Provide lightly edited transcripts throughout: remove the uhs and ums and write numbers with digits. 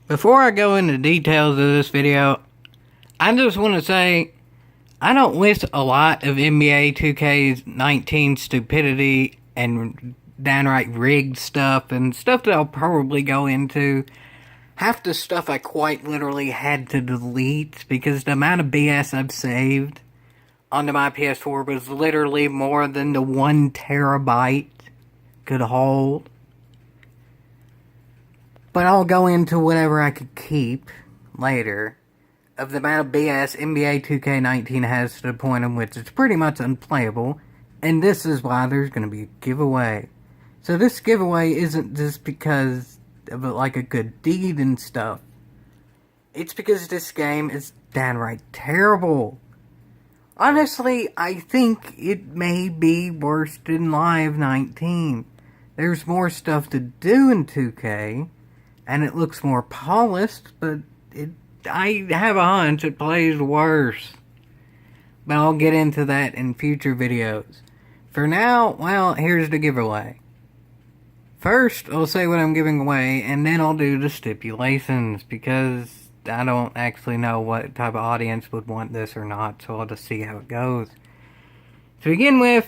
Before I go into details of this video, I just want to say I don't wish a lot of NBA 2K19 stupidity and downright rigged stuff and stuff that I'll probably go into. Half the stuff I quite literally had to delete because the amount of BS I've saved onto my PS4 was literally more than the 1 terabyte could hold. But I'll go into whatever I could keep later of the amount of BS NBA 2K19 has to the point in which it's pretty much unplayable, and this is why there's going to be a giveaway. So this giveaway isn't just because of like a good deed and stuff. It's because this game is downright terrible. Honestly, I think it may be worse than Live 19. There's more stuff to do in 2K, and it looks more polished, but I have a hunch it plays worse. But I'll get into that in future videos. For now, well, here's the giveaway. First, I'll say what I'm giving away, and then I'll do the stipulations, because I don't actually know what type of audience would want this or not, so I'll just see how it goes. To begin with,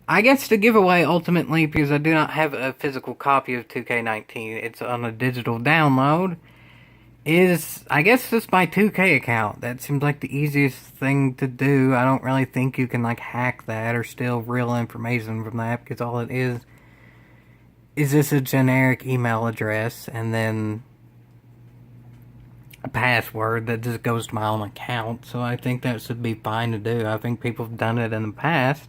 I guess the giveaway ultimately, because I do not have a physical copy of 2K19, it's on a digital download, is, I guess, just my 2K account. That seems like the easiest thing to do. I don't really think you can, like, hack that or steal real information from that, because all it is this a generic email address, and then a password that just goes to my own account, so I think that should be fine to do. I think people have done it in the past.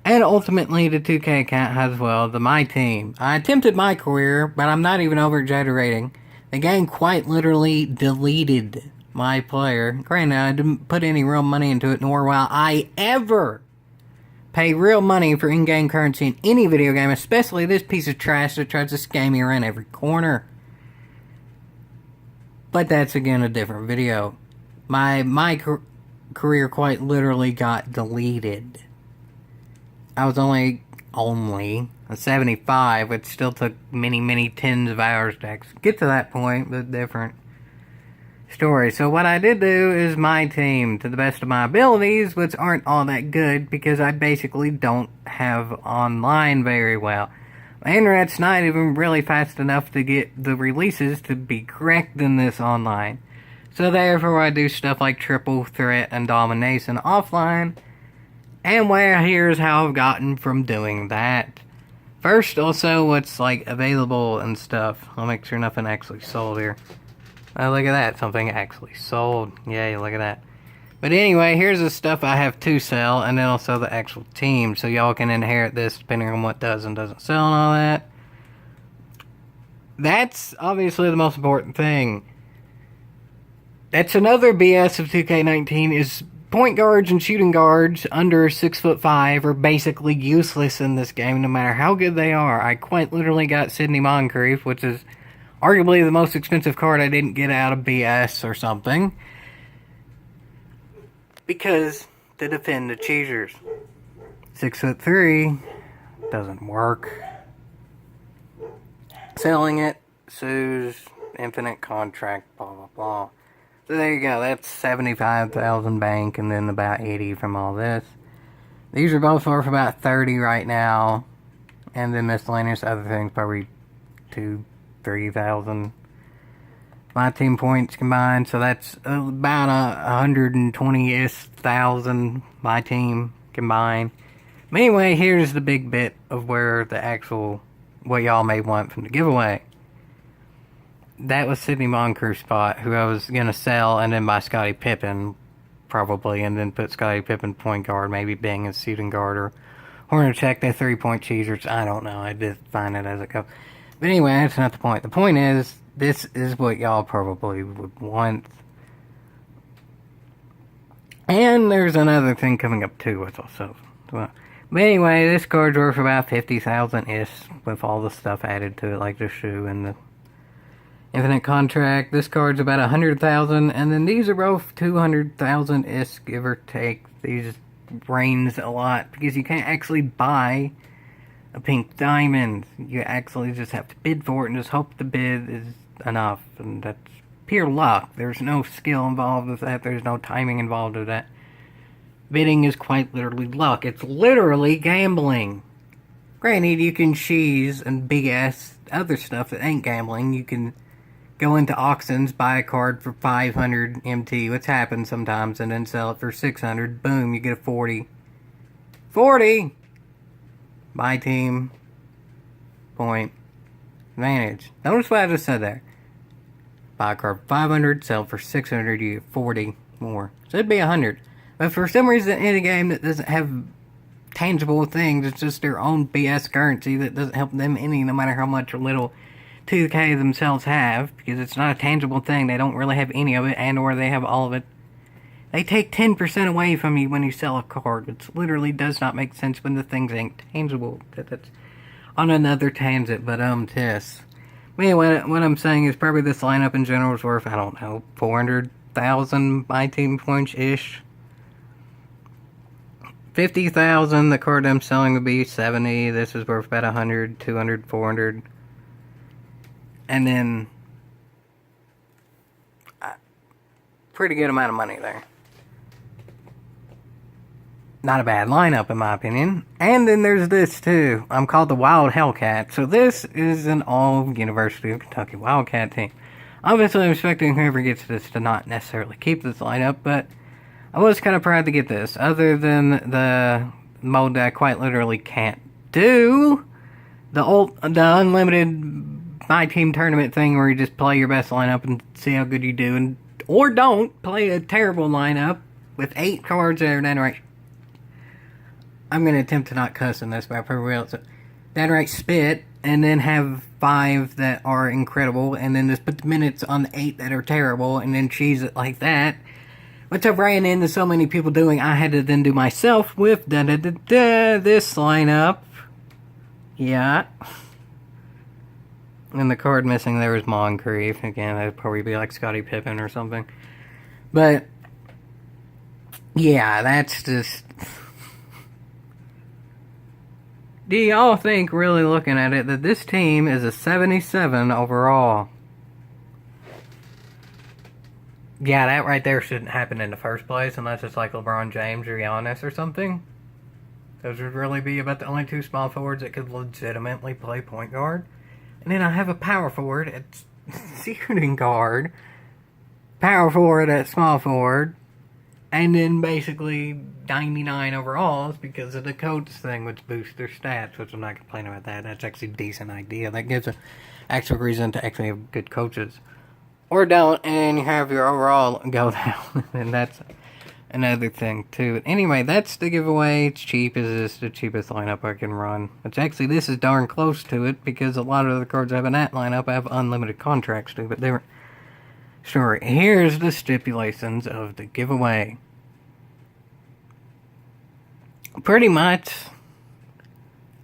And ultimately, the 2K account has, well, the My Team. I attempted my career, but I'm not even over-exaggerating. The game quite literally deleted my player. Granted, I didn't put any real money into it, nor will I ever pay real money for in-game currency in any video game, especially this piece of trash that tries to scam me around every corner. But that's, again, a different video. My career quite literally got deleted. I was only a 75, which still took many tens of hours to get to that point, but different story. So what I did do is My Team to the best of my abilities, which aren't all that good because I basically don't have online very well. My internet's not even really fast enough to get the releases to be correct in this online. So therefore I do stuff like Triple Threat and Domination offline. And here's how I've gotten from doing that. First, also, what's, like, available and stuff. I'll make sure nothing actually sold here. Oh, look at that. Something actually sold. Yay, look at that. But anyway, here's the stuff I have to sell, and then also the actual team. So y'all can inherit this depending on what does and doesn't sell and all that. That's obviously the most important thing. That's another BS of 2K19 is point guards and shooting guards under 6'5" are basically useless in this game, no matter how good they are. I quite literally got Sidney Moncrief, which is arguably the most expensive card I didn't get out of BS or something, because to defend the cheaters. 6'3" doesn't work. Selling it, sues, infinite contract, blah blah blah. So there you go, that's 75,000 bank and then about 80 from all this. These are both worth about 30 right now. And then miscellaneous other things, probably 2,000-3,000. My team points combined, so that's about 120-ish thousand my team combined. But anyway, here's the big bit of where the actual, what y'all may want from the giveaway. That was Sidney Moncrief's spot, who I was going to sell and then buy Scottie Pippen, probably, and then put Scottie Pippen point guard, maybe Bing as shooting guard, or Hornacek, the three-point cheaters. I don't know, I just find it as it goes. But anyway, that's not the point. The point is, this is what y'all probably would want. And there's another thing coming up too, which I'll sell. But anyway, this card's worth about 50,000-ish with all the stuff added to it, like the shoe and the infinite contract. This card's about 100,000, and then these are both 200,000-ish, give or take. These range a lot because you can't actually buy a pink diamond. You actually just have to bid for it and just hope the bid is enough, and that's pure luck. There's no skill involved with that. There's no timing involved with that. Bidding is quite literally luck. It's literally gambling. Granted, you can cheese and big ass other stuff that ain't gambling. You can go into auctions, buy a card for 500 MT, which happens sometimes, and then sell it for 600. Boom, you get a 40. 40! Buy team. Point. Advantage. Notice what I just said there. Buy a card for 500, sell it for 600, you get 40 more. So it'd be 100. But for some reason, in a game that doesn't have tangible things, it's just their own BS currency that doesn't help them any, no matter how much or little 2K themselves have, because it's not a tangible thing. They don't really have any of it, and or they have all of it. They take 10% away from you when you sell a card. It literally does not make sense when the things ain't tangible. That's on another tangent, but Tess. Anyway, what I'm saying is probably this lineup in general is worth, I don't know, 400,000 my team points-ish. 50,000, the card I'm selling would be 70. This is worth about 100, 200, 400. And then, pretty good amount of money there. Not a bad lineup, in my opinion. And then there's this, too. I'm called the Wild Hellcat. So this is an all-University of Kentucky Wildcat team. Obviously, I'm expecting whoever gets this to not necessarily keep this lineup, but I was kind of proud to get this. Other than the mode that I quite literally can't do. The unlimited My Team tournament thing where you just play your best lineup and see how good you do. And or don't play a terrible lineup with 8 cards that are downright... I'm going to attempt to not cuss in this, but I probably will. So, downright spit, and then have 5 that are incredible, and then just put the minutes on the 8 that are terrible, and then cheese it like that. Which I've ran into so many people doing, I had to then do myself with this lineup. Yeah. And the card missing there was Moncrief. Again, that'd probably be like Scottie Pippen or something. But, yeah, that's just... Do y'all think, really looking at it, that this team is a 77 overall? Yeah, that right there shouldn't happen in the first place unless it's like LeBron James or Giannis or something. Those would really be about the only 2 small forwards that could legitimately play point guard. And then I have a power forward at shooting guard, power forward at small forward, and then basically 99 overalls because of the coach thing, which boosts their stats, which I'm not complaining about that. That's actually a decent idea. That gives an actual reason to actually have good coaches. Or don't, and you have your overall go down. And that's another thing, too. But anyway, that's the giveaway. It's cheap. It's the cheapest lineup I can run. Which actually, this is darn close to it, because a lot of the cards I have in that lineup I have unlimited contracts to, but they were... Sure, here's the stipulations of the giveaway. Pretty much,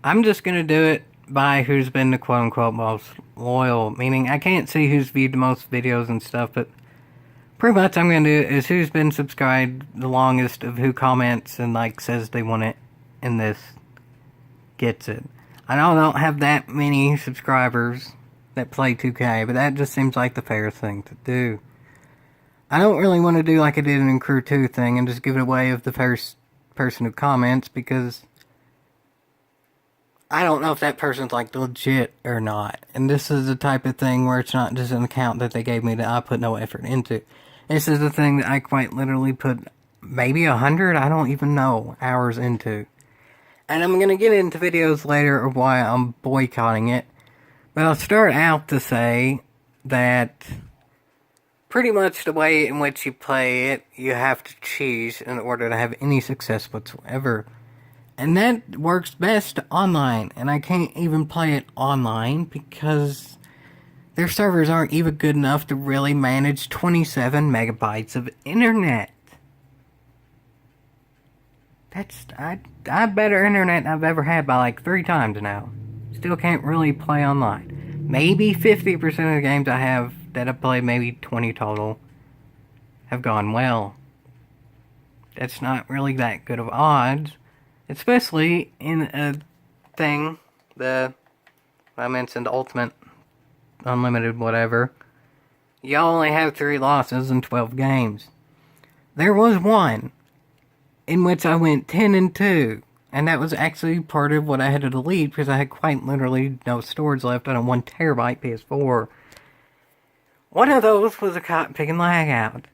I'm just going to do it by who's been the quote-unquote most loyal. Meaning, I can't see who's viewed the most videos and stuff, but pretty much I'm going to do is who's been subscribed the longest, of who comments and, like, says they want it, and this gets it. I know I don't have that many subscribers that play 2K, but that just seems like the fair thing to do. I don't really want to do like I did in Crew 2 thing and just give it away of the first person who comments, because I don't know if that person's like legit or not. And this is the type of thing where it's not just an account that they gave me that I put no effort into. This is the thing that I quite literally put maybe 100, I don't even know, hours into. And I'm going to get into videos later of why I'm boycotting it. But I'll start out to say that pretty much the way in which you play it, you have to cheese in order to have any success whatsoever. And that works best online. And I can't even play it online because their servers aren't even good enough to really manage 27 megabytes of internet. I have better internet than I've ever had by like 3 times now. Still can't really play online. Maybe 50% of the games I have that I've played, maybe 20 total, have gone well. That's not really that good of odds. Especially in a thing, I mentioned Ultimate, Unlimited, whatever. you only have 3 losses in 12 games. There was one in which I went 10-2, and that was actually part of what I had to delete because I had quite literally no storage left on a 1 terabyte PS4. One of those was a cotton picking lag out.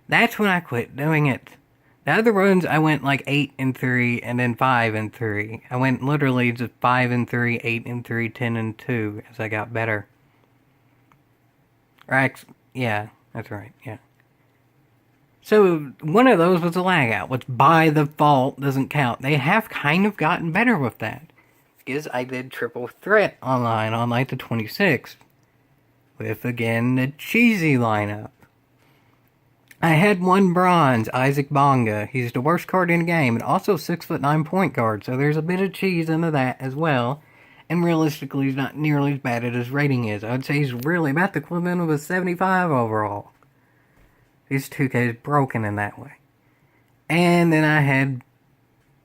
That's when I quit doing it. The other runs I went like 8-3 and then 5-3. I went literally just 5-3, 8-3, 10-2 as I got better. Yeah, that's right, yeah. So, one of those was a lag out, which by default doesn't count. They have kind of gotten better with that. Because I did Triple Threat online on like the 26th. With, again, the cheesy lineup. I had 1 bronze, Isaac Bonga. He's the worst card in the game, and also 6'9" point guard, so there's a bit of cheese into that as well. And realistically, he's not nearly as bad as his rating is. I would say he's really about the equivalent of a 75 overall. His 2K is broken in that way. And then I had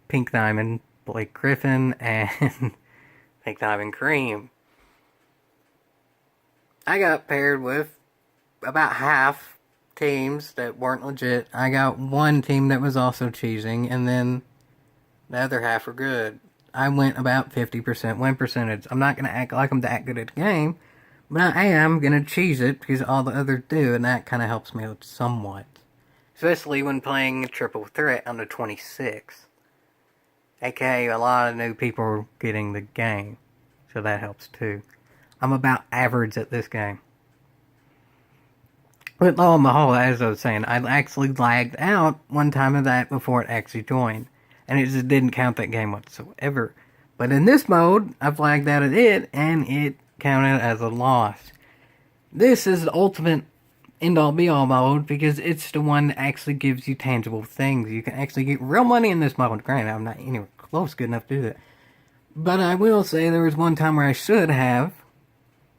Pink Diamond, Blake Griffin, and Pink Diamond Cream. I got paired with about half teams that weren't legit. I got 1 team that was also cheesing, and then the other half were good. I went about 50% win percentage. I'm not going to act like I'm that good at the game, but I am going to cheese it because all the others do, and that kind of helps me out somewhat. Especially when playing Triple Threat on the 26th. AKA, a lot of new people are getting the game, so that helps too. I'm about average at this game. But lo and behold, as I was saying, I actually lagged out one time of that before it actually joined. And it just didn't count that game whatsoever. But in this mode, I've lagged out at it, and it counted as a loss. This is the ultimate end-all be-all mode, because it's the one that actually gives you tangible things. You can actually get real money in this mode. Granted, I'm not anywhere close good enough to do that. But I will say there was one time where I should have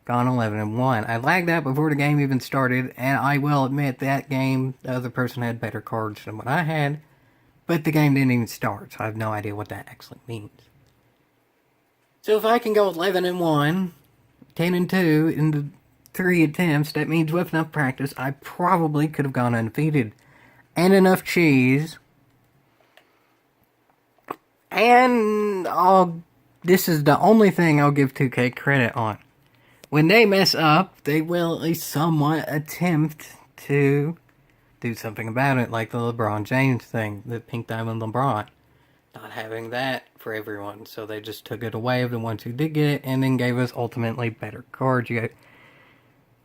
gone 11-1. I lagged out before the game even started, and I will admit that game, the other person had better cards than what I had, but the game didn't even start, so I have no idea what that actually means. So if I can go 11-1, 10-2 in the 3 attempts, that means with enough practice, I probably could have gone undefeated. And enough cheese. And this is the only thing I'll give 2K credit on. When they mess up, they will at least somewhat attempt to do something about it, like the LeBron James thing, the Pink Diamond LeBron. Not having that for everyone, so they just took it away of the ones who did get it, and then gave us ultimately better cards.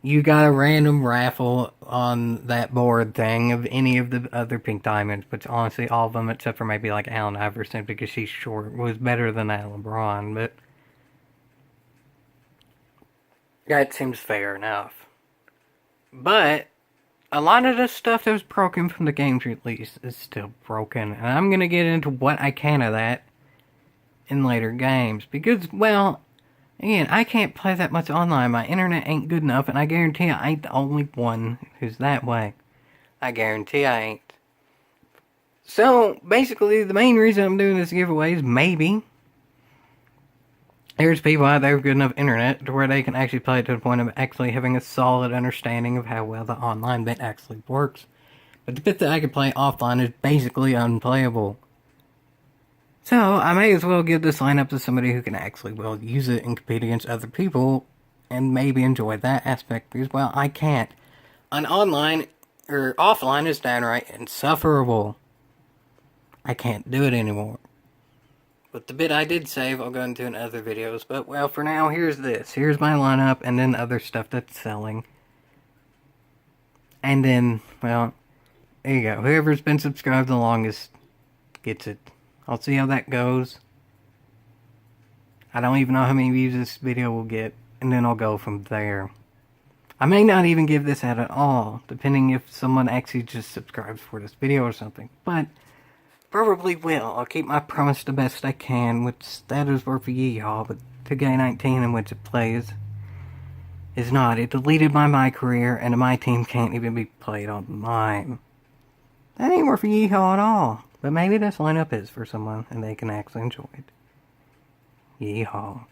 You got a random raffle on that board thing of any of the other Pink Diamonds, but honestly, all of them, except for maybe like Allen Iverson, because she's short, was better than that LeBron, but that seems fair enough. But a lot of the stuff that was broken from the games release is still broken. And I'm going to get into what I can of that in later games. Because, well, again, I can't play that much online. My internet ain't good enough. And I guarantee I ain't the only one who's that way. I guarantee I ain't. So, basically, the main reason I'm doing this giveaway is maybe there's people out there with good enough internet to where they can actually play it to the point of actually having a solid understanding of how well the online bit actually works. But the bit that I can play offline is basically unplayable. So, I may as well give this lineup to somebody who can actually well use it and compete against other people and maybe enjoy that aspect, because, well, I can't. On online, or offline is downright insufferable. I can't do it anymore. But the bit I did save, I'll go into in other videos. But, well, for now, here's this. Here's my lineup, and then other stuff that's selling. And then, well, there you go. Whoever's been subscribed the longest gets it. I'll see how that goes. I don't even know how many views this video will get, and then I'll go from there. I may not even give this out at all, depending if someone actually just subscribes for this video or something. But probably will. I'll keep my promise the best I can, which that is worth for yeehaw, but 2K19 in which it plays is not. It deleted my career, and my team can't even be played on mine. That ain't worth for yeehaw at all. But maybe this lineup is for someone, and they can actually enjoy it. Yeehaw.